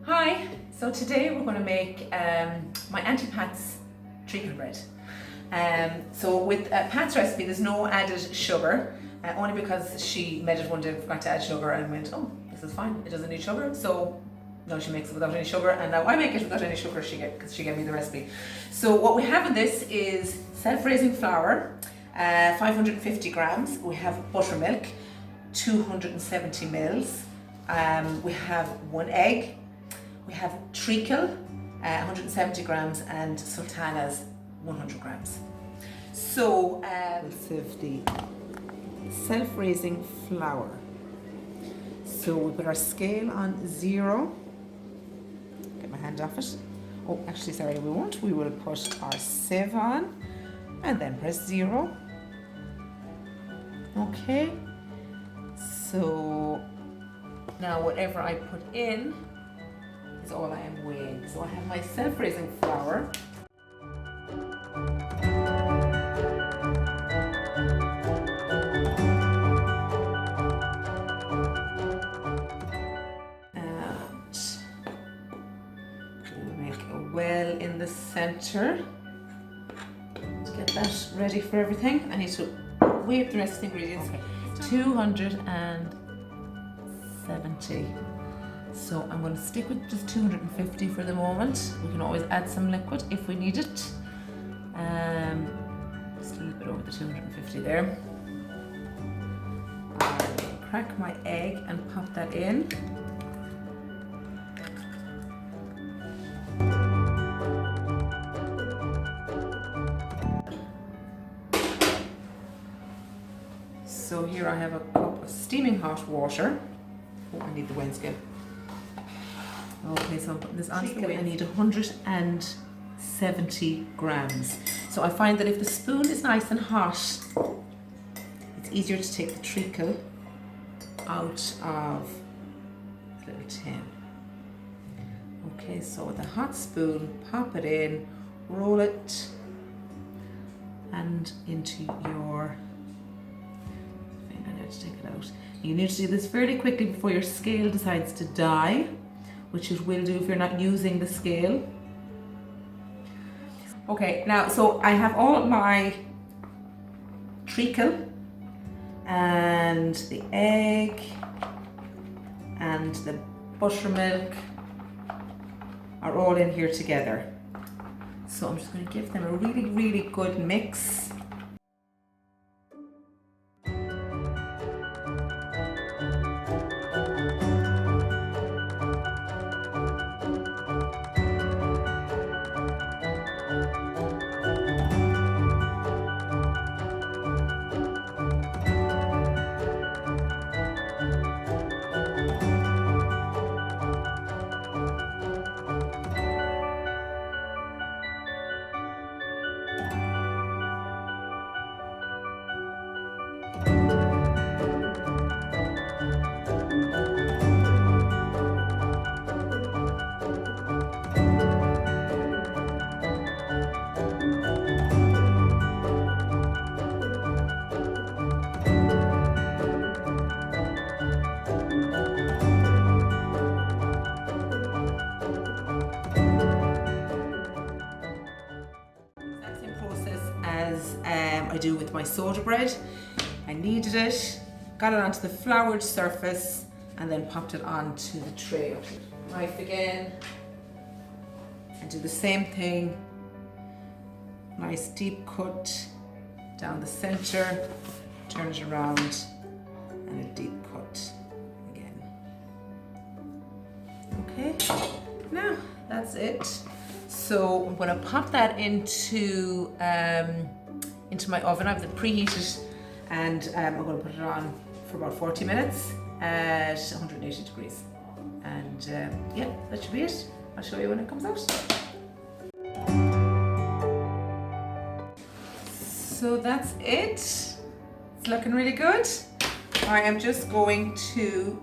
Hi, so today we're going to make my Auntie Pat's treacle bread. So with Pat's recipe there's no added sugar, only because she made it one day and forgot to add sugar and went, oh, this is fine, it doesn't need sugar. So now she makes it without any sugar, and now I make it without any sugar because she gave me the recipe. So what we have in this is self-raising flour, 550 grams, we have buttermilk, 270 mils, we have 1 egg, we have treacle, 170 grams, and sultanas, 100 grams. So the self-raising flour. So we put our scale on 0. Get my hand off it. Oh, actually, sorry, we won't. We will put our sieve on and then press 0. Okay. So now whatever I put in is all I am weighing. So I have my self-raising flour. Well in the center to get that ready for everything. I need to weigh up the rest of the ingredients. Okay. 270. So I'm going to stick with just 250 for the moment. We can always add some liquid if we need it. Just a little bit over the 250 there. I'll crack my egg and pop that in. So here I have a cup of steaming hot water. Oh, I need the wineskin. Okay, so I'm putting this on. I need 170 grams. So I find that if the spoon is nice and hot, it's easier to take the treacle out of the little tin. Okay, so with a hot spoon, pop it in, roll it, and into your to take it out. You need to do this fairly quickly before your scale decides to die, which it will do if you're not using the scale. Okay, now so I have all my treacle and the egg and the buttermilk are all in here together. So I'm just going to give them a really good mix. I do with my soda bread. I kneaded it, got it onto the floured surface, and then popped it onto the tray. Knife again, and do the same thing. Nice deep cut down the center, turn it around, and a deep cut again. Okay, now that's it. So I'm going to pop that into my oven. I've it preheated, and I'm going to put it on for about 40 minutes at 180 degrees. And yeah, that should be it. I'll show you when it comes out. So that's it. It's looking really good. I am just going to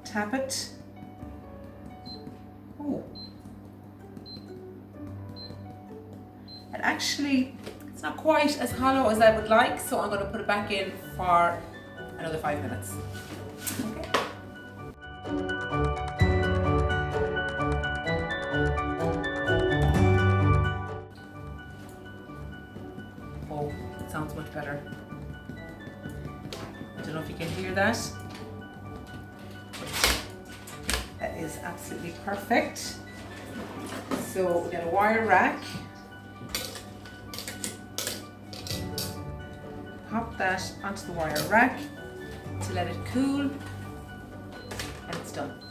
tap it. Oh. And actually, it's not quite as hollow as I would like, so I'm going to put it back in for another 5 minutes. Okay. It sounds much better. I don't know if you can hear that. That is absolutely perfect. So we get a wire rack. Pop that onto the wire rack to let it cool, and it's done.